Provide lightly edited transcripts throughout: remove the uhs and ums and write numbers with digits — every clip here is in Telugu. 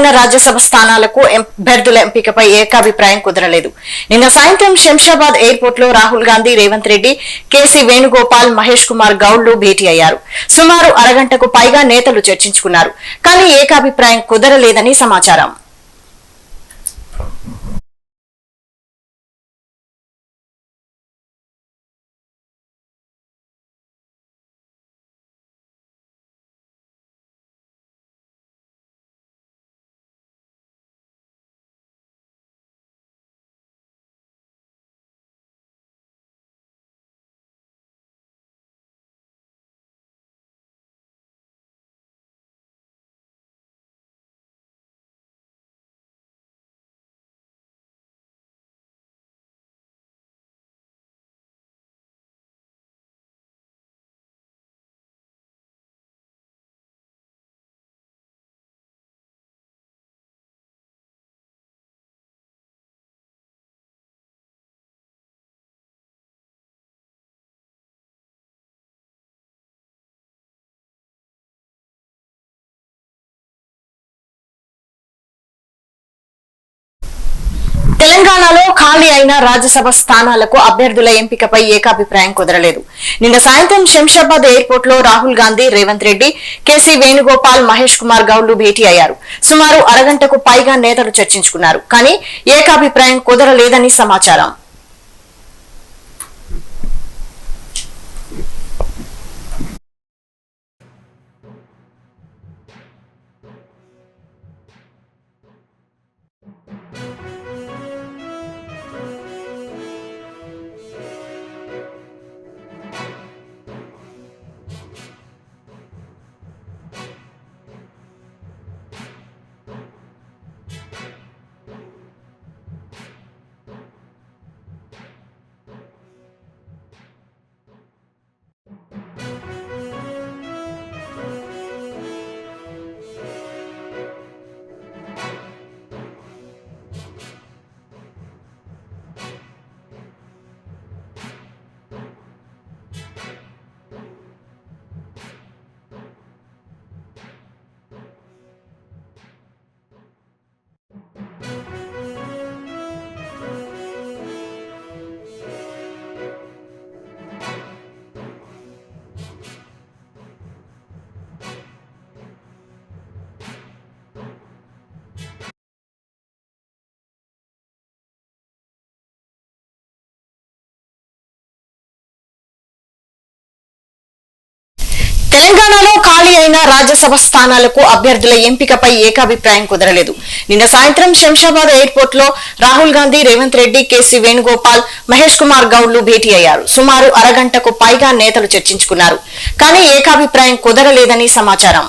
అయిన రాజ్యసభ స్థానాలకు అభ్యర్థుల ఎంపికపై ఏకాభిప్రాయం కుదరలేదు. నిన్న సాయంత్రం శంషాబాద్ ఎయిర్పోర్ట్ లో రాహుల్ గాంధీ, రేవంత్ రెడ్డి, కేసీ వేణుగోపాల్, మహేష్ కుమార్ గౌడ్లు భేటీ అయ్యారు. సుమారు అరగంటకు పైగా నేతలు చర్చించుకున్నారు. కానీ ఏకాభిప్రాయం కుదరలేదని సమాచారం. తెలంగాణలో ఖాళీ అయిన రాజ్యసభ స్థానాలకు అభ్యర్థుల ఎంపికపై ఏకాభిప్రాయం కుదరలేదు. నిన్న సాయంత్రం శంషాబాద్ ఎయిర్పోర్ట్ లో రాహుల్ గాంధీ, రేవంత్ రెడ్డి, కేసీ వేణుగోపాల్, మహేష్ కుమార్ గౌడ్లు భేటీ అయ్యారు. సుమారు అరగంటకు పైగా నేతలు చర్చించుకున్నారు. కానీ ఏకాభిప్రాయం కుదరలేదని సమాచారం. తెలంగాణలో ఖాళీ అయిన రాజ్యసభ స్థానాలకు అభ్యర్థుల ఎంపికపై ఏకాభిప్రాయం కుదరలేదు. నిన్న సాయంత్రం శంషాబాద్ ఎయిర్పోర్ట్ లో రాహుల్ గాంధీ, రేవంత్ రెడ్డి, కేసీ వేణుగోపాల్, మహేష్ కుమార్ గౌడ్లు భేటీ అయ్యారు. సుమారు అరగంటకు పైగా నేతలు చర్చించుకున్నారు. కానీ ఏకాభిప్రాయం కుదరలేదని సమాచారం.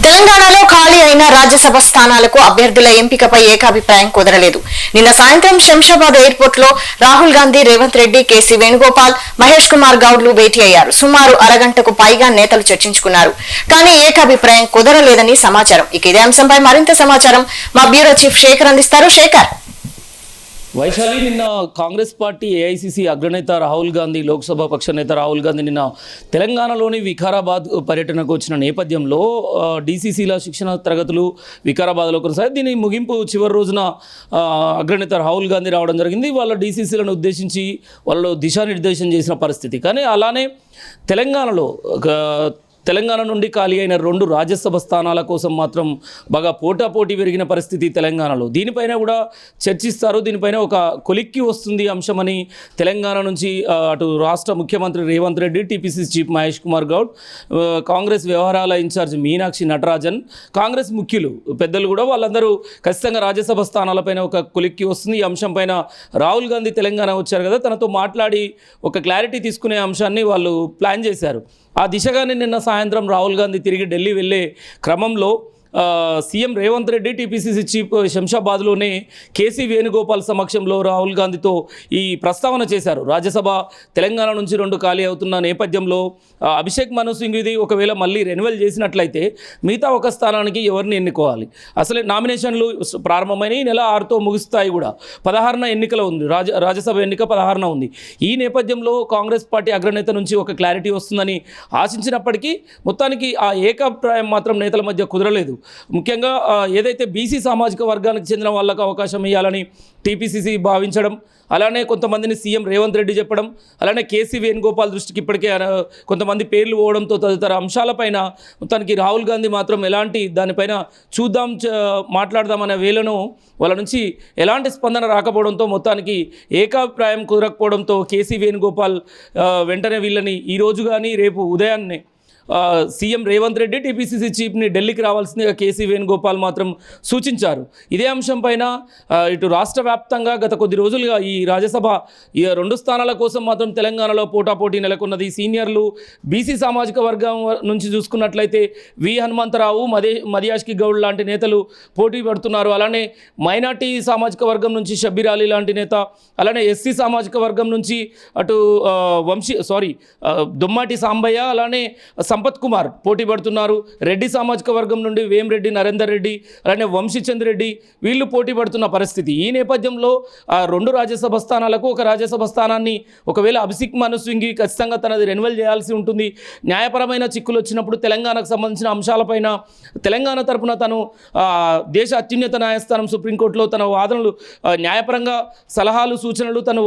తెలంగాణలో ఖాళీ అయిన రాజ్యసభ స్థానాలకు అభ్యర్థుల ఎంపికపై ఏకాభిప్రాయం కుదరలేదు. నిన్న సాయంత్రం శంషాబాద్ ఎయిర్పోర్ట్ లో రాహుల్ గాంధీ, రేవంత్ రెడ్డి, కేసీ వేణుగోపాల్, మహేష్ కుమార్ గౌడ్లు భేటీ అయ్యారు. సుమారు అరగంటకు పైగా నేతలు చర్చించుకున్నారు. కానీ ఏకాభిప్రాయం కుదరలేదని సమాచారం. ఇక ఇదే అంశంపై మరింత సమాచారం మా బ్యూరో చీఫ్ శేఖర్ అందిస్తారు. శేఖర్. వైశాలి, నిన్న కాంగ్రెస్ పార్టీ ఏఐసిసి అగ్రనేత రాహుల్ గాంధీ, లోక్సభ పక్ష నేత రాహుల్ గాంధీ నిన్న తెలంగాణలోని వికారాబాద్ పర్యటనకు వచ్చిన నేపథ్యంలో డీసీసీల శిక్షణ తరగతులు వికారాబాద్లో కొనసాగి దీని ముగింపు చివరి రోజున అగ్రనేత రాహుల్ గాంధీ రావడం జరిగింది. వాళ్ళ డీసీసీలను ఉద్దేశించి వాళ్ళు దిశానిర్దేశం చేసిన పరిస్థితి. కానీ అలానే తెలంగాణ నుండి ఖాళీ అయిన 2 రాజ్యసభ స్థానాల కోసం మాత్రం బాగా పోటాపోటీ పెరిగిన పరిస్థితి తెలంగాణలో. దీనిపైన కూడా చర్చిస్తారు. దీనిపైన ఒక కొలిక్కి వస్తుంది అంశమని తెలంగాణ నుంచి అటు రాష్ట్ర ముఖ్యమంత్రి రేవంత్ రెడ్డి, టీపీసీసీ చీఫ్ మహేష్ కుమార్ గౌడ్, కాంగ్రెస్ వ్యవహారాల ఇన్ఛార్జ్ మీనాక్షి నటరాజన్, కాంగ్రెస్ ముఖ్యులు పెద్దలు కూడా వాళ్ళందరూ ఖచ్చితంగా రాజ్యసభ స్థానాలపైన ఒక కొలిక్కి వస్తుంది. ఈ అంశం పైన రాహుల్ గాంధీ తెలంగాణ వచ్చారు కదా, తనతో మాట్లాడి ఒక క్లారిటీ తీసుకునే అంశాన్ని వాళ్ళు ప్లాన్ చేశారు. ఆ దిశగానే నిన్న సాయంత్రం రాహుల్ గాంధీ తిరిగి ఢిల్లీ వెళ్ళే క్రమంలో CM Revanth Reddy, TPCC chief శంషాబాద్లోనే కేసీ వేణుగోపాల్ సమక్షంలో రాహుల్ గాంధీతో ఈ ప్రస్తావన చేశారు. రాజ్యసభ తెలంగాణ నుంచి 2 ఖాళీ అవుతున్న నేపథ్యంలో అభిషేక్ మను సింఘ్వి ఒకవేళ మళ్ళీ రెన్యువల్ చేసినట్లయితే మిగతా ఒక స్థానానికి ఎవరిని ఎన్నుకోవాలి? అసలే నామినేషన్లు ప్రారంభమైన ఈ నెల 6తో ముగుస్తాయి. కూడా 16న ఎన్నికల ఉంది, రాజ్యసభ ఎన్నిక 16న ఉంది. ఈ నేపథ్యంలో కాంగ్రెస్ పార్టీ అగ్రనేత నుంచి ఒక క్లారిటీ వస్తుందని ఆశించినప్పటికీ మొత్తానికి ఆ ఏకాభిప్రాయం మాత్రం నేతల మధ్య కుదరలేదు. ముఖ్యంగా ఏదైతే బీసీ సామాజిక వర్గానికి చెందిన వాళ్ళకు అవకాశం ఇవ్వాలని టీపీసీసీ భావించడం, అలానే కొంతమందిని సీఎం రేవంత్ రెడ్డి చెప్పడం, అలానే కేసీ వేణుగోపాల్ దృష్టికి ఇప్పటికే కొంతమంది పేర్లు పోవడంతో తదితర అంశాలపైన మొత్తానికి రాహుల్ గాంధీ మాత్రం ఎలాంటి దానిపైన చూద్దాం మాట్లాడదామనే వేళను వాళ్ళ నుంచి ఎలాంటి స్పందన రాకపోవడంతో మొత్తానికి ఏకాభిప్రాయం కుదరకపోవడంతో కేసీ వేణుగోపాల్ వెంటనే వీళ్ళని ఈరోజు కానీ రేపు ఉదయాన్నే సీఎం రేవంత్ రెడ్డి, టీపీసీసీ చీఫ్ని ఢిల్లీకి రావాల్సిందిగా కేసీ వేణుగోపాల్ మాత్రం సూచించారు. ఇదే అంశం పైన ఇటు రాష్ట్ర వ్యాప్తంగా గత కొద్ది రోజులుగా ఈ రాజ్యసభ 2 స్థానాల కోసం మాత్రం తెలంగాణలో పోటాపోటీ నెలకొన్నది. సీనియర్లు బీసీ సామాజిక వర్గం నుంచి చూసుకున్నట్లయితే వి హనుమంతరావు, మదియాష్కి గౌడ్ లాంటి నేతలు పోటీ పడుతున్నారు. అలానే మైనార్టీ సామాజిక వర్గం నుంచి షబ్బీర్ అలీ లాంటి నేత, అలానే ఎస్సీ సామాజిక వర్గం నుంచి అటు దుమ్మాటి సాంబయ్య, అలానే సంపత్ కుమార్ పోటీ పడుతున్నారు. రెడ్డి సామాజిక వర్గం నుండి వేమిరెడ్డి నరేందర్ రెడ్డి, అలానే వంశీచంద్ రెడ్డి వీళ్ళు పోటీ పడుతున్న పరిస్థితి. ఈ నేపథ్యంలో 2 రాజ్యసభ స్థానాలకు ఒక రాజ్యసభ స్థానాన్ని ఒకవేళ అభిషేక్ మను సింఘ్వి ఖచ్చితంగా తనది రెన్యువల్ చేయాల్సి ఉంటుంది. న్యాయపరమైన చిక్కులు వచ్చినప్పుడు తెలంగాణకు సంబంధించిన అంశాలపైన తెలంగాణ తరపున తను దేశ అత్యున్నత న్యాయస్థానం సుప్రీంకోర్టులో తన వాదనలు న్యాయపరంగా సలహాలు సూచనలు తను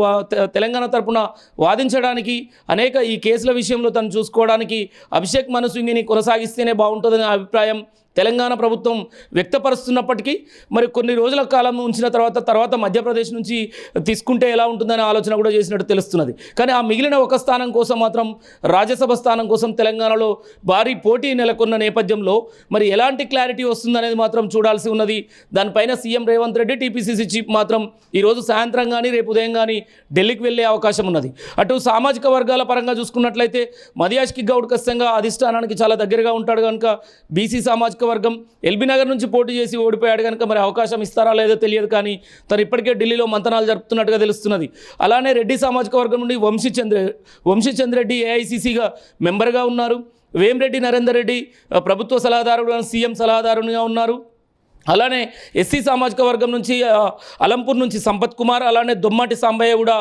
తెలంగాణ తరపున వాదించడానికి అనేక ఈ కేసుల విషయంలో తను చూసుకోవడానికి అభిషేక్ మను సింఘ్విని కొనసాగిస్తేనే బాగుంటుందనే అభిప్రాయం తెలంగాణ ప్రభుత్వం వ్యక్తపరుస్తున్నప్పటికీ మరి కొన్ని రోజుల కాలం ఉంచిన తర్వాత మధ్యప్రదేశ్ నుంచి తీసుకుంటే ఎలా ఉంటుందనే ఆలోచన కూడా చేసినట్టు తెలుస్తున్నది. కానీ ఆ మిగిలిన ఒక స్థానం కోసం మాత్రం రాజ్యసభ స్థానం కోసం తెలంగాణలో భారీ పోటీ నెలకొన్న నేపథ్యంలో మరి ఎలాంటి క్లారిటీ వస్తుందనేది మాత్రం చూడాల్సి ఉన్నది. దానిపైన CM Revanth Reddy, TPCC chief మాత్రం ఈరోజు సాయంత్రం కానీ రేపు ఉదయం కానీ ఢిల్లీకి వెళ్ళే అవకాశం ఉన్నది. అటు సామాజిక వర్గాల పరంగా చూసుకున్నట్లయితే మదియాష్కి గౌడ్ ఖచ్చితంగా అధిష్టానానికి చాలా దగ్గరగా ఉంటాడు కనుక బీసీ సామాజిక వర్గం ఎల్బీ నగర్ నుంచి పోటీ చేసి ఓడిపోయాడు కనుక మరి అవకాశం ఇస్తారా లేదో తెలియదు. కానీ తను ఇప్పటికే ఢిల్లీలో మంతనాలు జరుపుతున్నట్టుగా తెలుస్తున్నది. అలానే రెడ్డి సామాజిక వర్గం నుండి వంశీచంద్ రెడ్డి ఏఐసిసిగా మెంబర్గా ఉన్నారు. వేమిరెడ్డి నరేందర్ రెడ్డి ప్రభుత్వ సలహాదారుడు, సీఎం సలహాదారునిగా ఉన్నారు. అలానే ఎస్సీ సామాజిక వర్గం నుంచి అలంపూర్ నుంచి సంపత్ కుమార్, అలానే దొమ్మాటి సాంబయ్య కూడా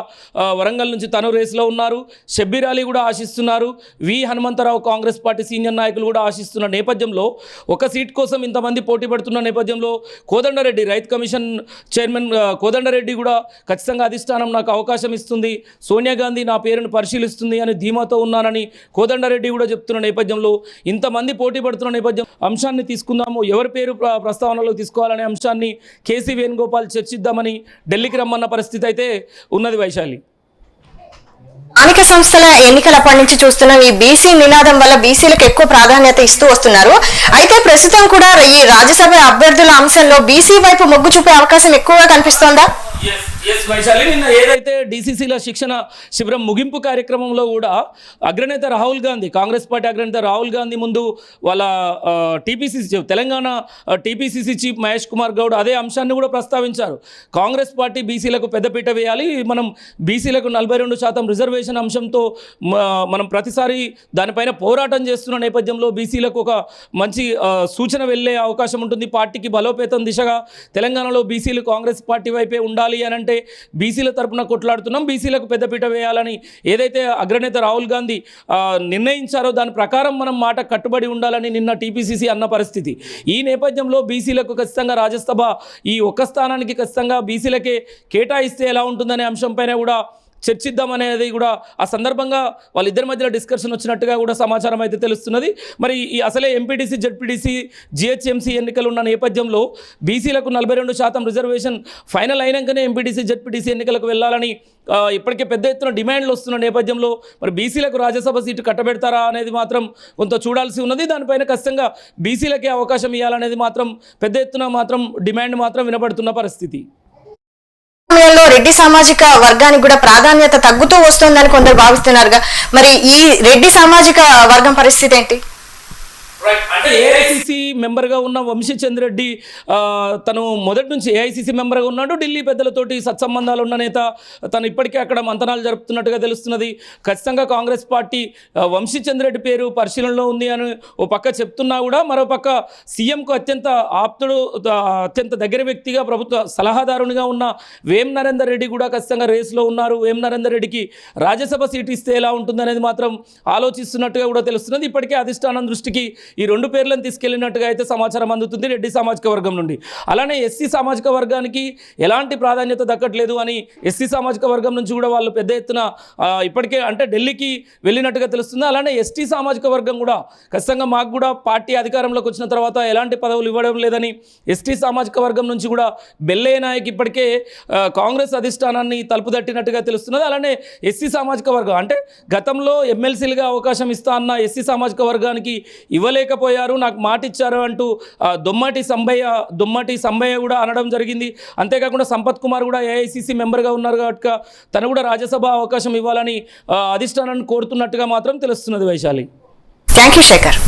వరంగల్ నుంచి తను రేసులో ఉన్నారు. షబ్బీర్ అలీ కూడా ఆశిస్తున్నారు. వి హనుమంతరావు కాంగ్రెస్ పార్టీ సీనియర్ నాయకులు కూడా ఆశిస్తున్న నేపథ్యంలో ఒక సీట్ కోసం ఇంతమంది పోటీ పడుతున్న నేపథ్యంలో కోదండరెడ్డి రైతు కమిషన్ చైర్మన్ కోదండరెడ్డి కూడా ఖచ్చితంగా అధిష్టానం నాకు అవకాశం ఇస్తుంది, సోనియా గాంధీ నా పేరును పరిశీలిస్తుంది అని ధీమాతో ఉన్నానని కోదండరెడ్డి కూడా చెప్తున్న నేపథ్యంలో ఇంతమంది పోటీ పడుతున్న నేపథ్యం అంశాన్ని తీసుకుందాము. ఎవరి పేరు ప్రస్తావనలో తీసుకోవాలనే అంశాన్ని కేసీ వేణుగోపాల్ చర్చిద్దామని ఢిల్లీకి రమ్మన్న పరిస్థితి అయితే ఉన్నది. వైశాలి, స్థానిక సంస్థల ఎన్నికలప్పటి నుంచి చూస్తున్నాం ఈ బీసీ నినాదం వల్ల బీసీలకు ఎక్కువ ప్రాధాన్యత ఇస్తూ వస్తున్నారు. అయితే ప్రస్తుతం కూడా ఈ రాజ్యసభ అభ్యర్థుల అంశంలో బీసీ వైపు మొగ్గు చూపే అవకాశం ఎక్కువగా కనిపిస్తోందా? వైశాలి, నిన్న ఏదైతే డీసీసీల శిక్షణ శిబిరం ముగింపు కార్యక్రమంలో కూడా అగ్రనేత రాహుల్ గాంధీ, కాంగ్రెస్ పార్టీ అగ్రనేత రాహుల్ గాంధీ ముందు వాళ్ళ తెలంగాణ టీపీసీసీ చీఫ్ మహేష్ కుమార్ గౌడ్ అదే అంశాన్ని కూడా ప్రస్తావించారు. కాంగ్రెస్ పార్టీ బీసీలకు పెద్దపీట వేయాలి, మనం బీసీలకు 42% రిజర్వేషన్ అంశంతో మనం ప్రతిసారి దానిపైన పోరాటం చేస్తున్న నేపథ్యంలో బీసీలకు ఒక మంచి సూచన వెళ్ళే అవకాశం ఉంటుంది. పార్టీకి బలోపేతం దిశగా తెలంగాణలో బీసీలు కాంగ్రెస్ పార్టీ వైపే ఉండాలి అని అంటే ఎందుకంటే బీసీల తరపున కొట్లాడుతున్నాం, బీసీలకు పెద్దపీట వేయాలని ఏదైతే అగ్రనేత రాహుల్ గాంధీ నిర్ణయించారో దాని ప్రకారం మనం మాట కట్టుబడి ఉండాలని నిన్న టీపీసీసీ అన్న పరిస్థితి. ఈ నేపథ్యంలో బీసీలకు ఖచ్చితంగా రాజ్యసభ ఈ ఒక్క స్థానానికి ఖచ్చితంగా బీసీలకే కేటాయిస్తే ఎలా ఉంటుందనే అంశంపైన కూడా చర్చిద్దామనేది కూడా ఆ సందర్భంగా వాళ్ళిద్దరి మధ్యలో డిస్కషన్ వచ్చినట్టుగా కూడా సమాచారం అయితే తెలుస్తున్నది. మరి ఈ అసలే ఎంపీటీసీ, జెడ్పీటీసీ, జిహెచ్ఎంసీ ఎన్నికలు ఉన్న నేపథ్యంలో బీసీలకు 42% రిజర్వేషన్ ఫైనల్ అయినాకనే ఎంపీటీసీ, జెడ్పీటీసీ ఎన్నికలకు వెళ్ళాలని ఇప్పటికే పెద్ద ఎత్తున డిమాండ్లు వస్తున్న నేపథ్యంలో మరి బీసీలకు రాజ్యసభ సీటు కట్టబెడతారా అనేది మాత్రం కొంత చూడాల్సి ఉన్నది. దానిపైన ఖచ్చితంగా బీసీలకే అవకాశం ఇవ్వాలనేది మాత్రం పెద్ద ఎత్తున మాత్రం డిమాండ్ మాత్రం వినబడుతున్న పరిస్థితి. సమయంలో రెడ్డి సామాజిక వర్గానికి కూడా ప్రాధాన్యత తగ్గుతూ వస్తుందని కొందరు భావిస్తున్నారుగా, మరి ఈ రెడ్డి సామాజిక వర్గం పరిస్థితి ఏంటి? అంటే ఏఐసిసి మెంబర్గా ఉన్న వంశీచంద్ర రెడ్డి తను మొదటి నుంచి ఏఐసిసి మెంబర్గా ఉన్నాడు. ఢిల్లీ పెద్దలతోటి సత్సంబంధాలు ఉన్న నేత. తను ఇప్పటికే అక్కడ మంతనాలు జరుపుతున్నట్టుగా తెలుస్తున్నది. ఖచ్చితంగా కాంగ్రెస్ పార్టీ వంశీచంద్ర రెడ్డి పేరు పరిశీలనలో ఉంది అని ఓ పక్క చెప్తున్నా కూడా మరో పక్క సీఎంకు అత్యంత ఆప్తుడు, అత్యంత దగ్గర వ్యక్తిగా, ప్రభుత్వ సలహాదారునిగా ఉన్న వేం నరేందర్ రెడ్డి కూడా ఖచ్చితంగా రేసులో ఉన్నారు. వేం నరేందర్ రెడ్డికి రాజ్యసభ సీటు ఇస్తే ఎలా ఉంటుందనేది మాత్రం ఆలోచిస్తున్నట్టుగా కూడా తెలుస్తున్నది. ఇప్పటికే అధిష్టానం దృష్టికి ఈ రెండు పేర్లను తీసుకెళ్లినట్టుగా అయితే సమాచారం అందుతుంది రెడ్డి సామాజిక వర్గం నుండి. అలానే ఎస్సీ సామాజిక వర్గానికి ఎలాంటి ప్రాధాన్యత దక్కట్లేదు అని ఎస్సీ సామాజిక వర్గం నుంచి కూడా వాళ్ళు పెద్ద ఎత్తున ఇప్పటికే అంటే ఢిల్లీకి వెళ్ళినట్టుగా తెలుస్తుంది. అలానే ఎస్టీ సామాజిక వర్గం కూడా ఖచ్చితంగా మాకు కూడా పార్టీ అధికారంలోకి వచ్చిన తర్వాత ఎలాంటి పదవులు ఇవ్వడం లేదని ఎస్టీ సామాజిక వర్గం నుంచి కూడా బెల్లయ్య నాయక్ ఇప్పటికే కాంగ్రెస్ అధిష్టానాన్ని తలుపు తట్టినట్టుగా తెలుస్తున్నది. అలానే ఎస్సీ సామాజిక వర్గం అంటే గతంలో ఎమ్మెల్సీలుగా అవకాశం ఇస్తా అన్న ఎస్సీ సామాజిక వర్గానికి ఇవ్వలేకపోయారు, నాకు మాట ఇచ్చారు అంటూ దొమ్మటి సంబయ్య కూడా అనడం జరిగింది. అంతేకాకుండా సంపత్ కుమార్ కూడా ఏఐసిసి మెంబర్గా ఉన్నారు కాబట్టి తను కూడా రాజ్యసభ అవకాశం ఇవ్వాలని అధిష్టానాన్ని కోరుతున్నట్టుగా మాత్రం తెలుస్తున్నది. Vaishali, thank you Shekhar.